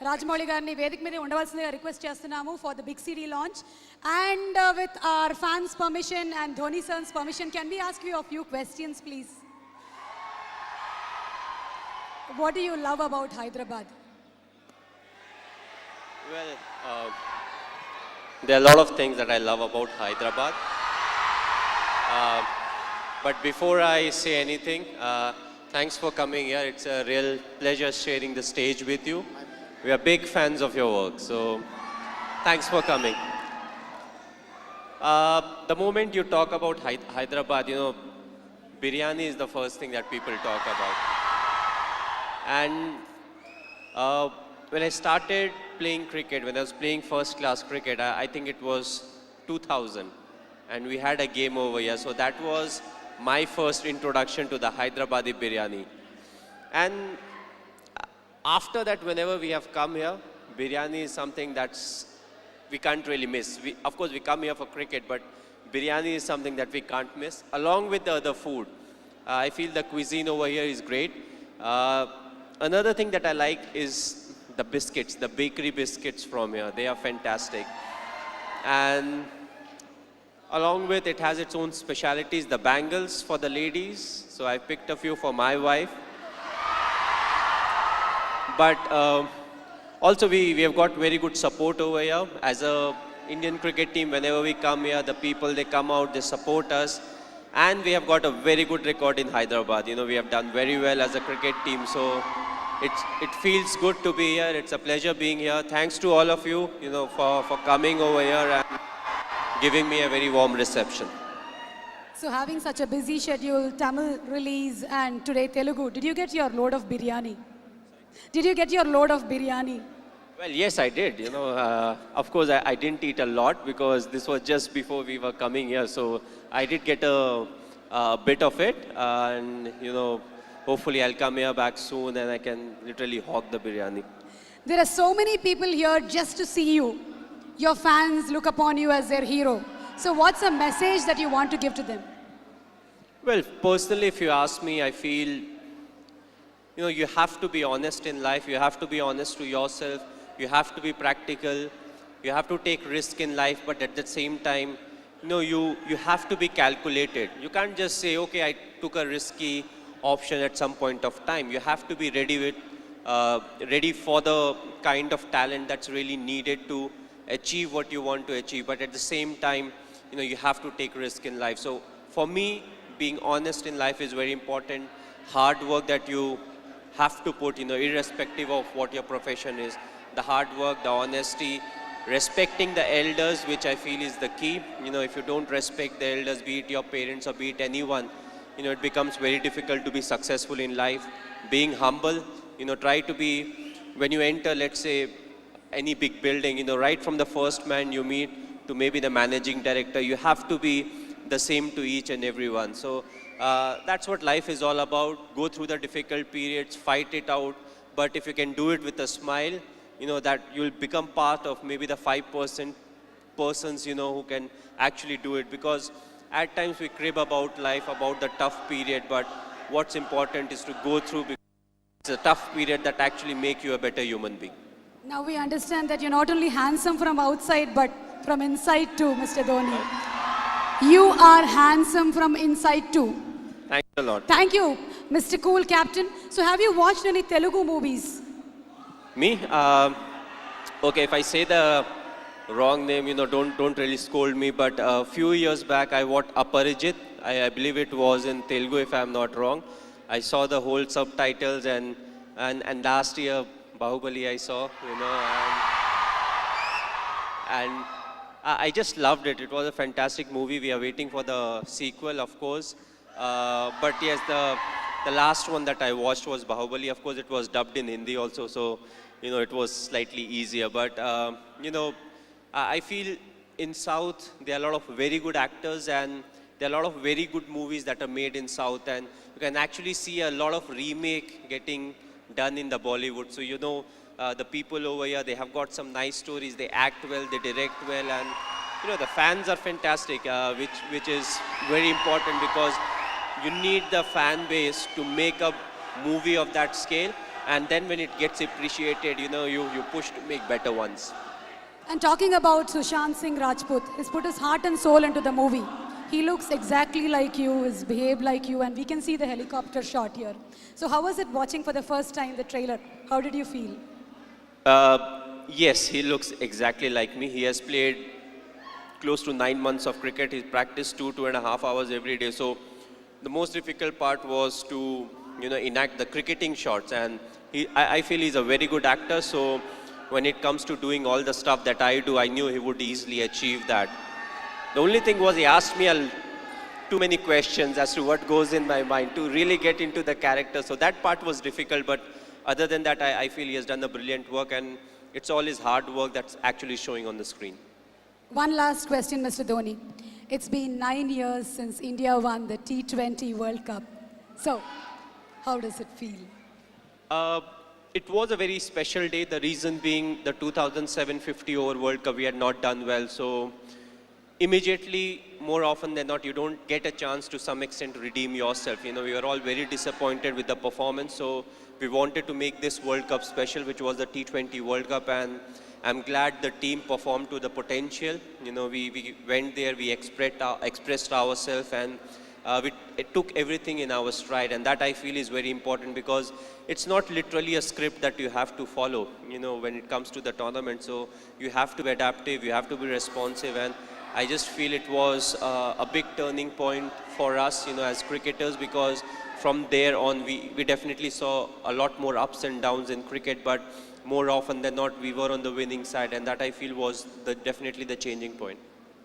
రాజమౌళి గారిని వేదిక మీద ఉండవలసిందిగా రిక్వెస్ట్ చేస్తున్నాము for the big CD launch. And with our fans' permission and Dhoni sir's permission, can we ask you a few questions, please? What do you love about Hyderabad? Well, there are a lot of things that I love about Hyderabad. But before I say anything, thanks for coming here. It's a real pleasure sharing the stage with you. We are big fans of your work, so thanks for coming. The moment you talk about Hyderabad, biryani is the first thing that people talk about. And when I started playing cricket, when I was playing first class cricket, I think it was 2000, and we had a game over here. So that was my first introduction to the Hyderabadi biryani. And after that, whenever we have come here, biryani is something we can't really miss. Of course, we come here for cricket, but biryani is something that we can't miss, along with the other food. I feel the cuisine over here is great. Another thing that I like is the biscuits, the bakery biscuits from here. They are fantastic. And along with it has its own specialities, the bangles for the ladies. So I picked a few for my wife. But also we have got very good support over here. As a Indian cricket team, whenever we come here, the people, they come out, they support us. And we have got a very good record in Hyderabad. We have done very well as a cricket team. So it feels good to be here. It's a pleasure being here. Thanks to all of you, for coming over here and giving me a very warm reception. So having such a busy schedule, Tamil release and today Telugu, did you get your load of biryani? Did you get your load of biryani? Well, yes, I did. Of course, I didn't eat a lot because this was just before we were coming here. So I did get a bit of it. And, hopefully I'll come here back soon and I can literally hog the biryani. There are so many people here just to see you. Your fans look upon you as their hero. So what's a message that you want to give to them? Well, personally, if you ask me, I feel, you have to be honest in life. You have to be honest to yourself. You have to be practical. You have to take risk in life, but at the same time, you have to be calculated. You can't just say, okay, I took a risky option at some point of time. You have to be ready for the kind of talent that's really needed to achieve what you want to achieve. But at the same time, you have to take risk in life. So for me, being honest in life is very important. Hard work that you have to put, irrespective of what your profession is. The hard work, the honesty, respecting the elders, which I feel is the key. If you don't respect the elders, be it your parents or be it anyone, it becomes very difficult to be successful in life. Being humble, try to be, when you enter, let's say, any big building, right from the first man you meet to maybe the managing director, you have to be the same to each and everyone. So that's what life is all about. Go through the difficult periods, fight it out, but if you can do it with a smile, that you'll become part of maybe the 5% persons, who can actually do it. Because at times we crib about life, about the tough period, but what's important is to go through, because it's a tough period that actually make you a better human being. Now we understand that you're not only handsome from outside, but from inside too, Mr. Dhoni. You are handsome from inside too. Thanks a lot. Thank you, Mr. Cool Captain. So have you watched any Telugu movies? Me? Okay, if I say the wrong name, don't really scold me, but a few years back I watched Aparijit. I believe it was in Telugu, if I'm not wrong. I saw the whole subtitles, and last year Bahubali I saw, and I just loved it. It was a fantastic movie. We are waiting for the sequel, of course. But yes, the last one that I watched was Bahubali. Of course, it was dubbed in Hindi also, so it was slightly easier. But I feel in South there are a lot of very good actors, and there are a lot of very good movies that are made in South, and you can actually see a lot of remake getting done in the Bollywood. So the people over here, they have got some nice stories. They act well, they direct well, and the fans are fantastic, which is very important, because you need the fan base to make a movie of that scale. And then when it gets appreciated, you push to make better ones. And talking about Sushant Singh Rajput, he's put his heart and soul into the movie. He looks exactly like you, he's behaved like you, and we can see the helicopter shot here. So how was it watching for the first time the trailer? How did you feel? Yes, he looks exactly like me. He has played close to 9 months of cricket. He practiced 2.5 hours every day. So the most difficult part was to, enact the cricketing shots. And I feel he's a very good actor. So when it comes to doing all the stuff that I do, I knew he would easily achieve that. The only thing was he asked me too many questions as to what goes in my mind to really get into the character. So that part was difficult. But other than that, I feel he has done a brilliant work. And it's all his hard work that's actually showing on the screen. One last question, Mr. Dhoni. It's been 9 years since India won the T20 World Cup. So, how does it feel? It was a very special day. The reason being the 2007 50 over World Cup, we had not done well. So, immediately, more often than not, you don't get a chance to some extent to redeem yourself. We were all very disappointed with the performance. So, we wanted to make this World Cup special, which was the T20 World Cup. And I'm glad the team performed to the potential. We went there, we expressed ourselves, and it took everything in our stride. And that I feel is very important because it's not literally a script that you have to follow, when it comes to the tournament. So you have to be adaptive, you have to be responsive. And I just feel it was a big turning point for us, as cricketers, because from there on, we definitely saw a lot more ups and downs in cricket, but more often than not, we were on the winning side, and that I feel was definitely the changing point.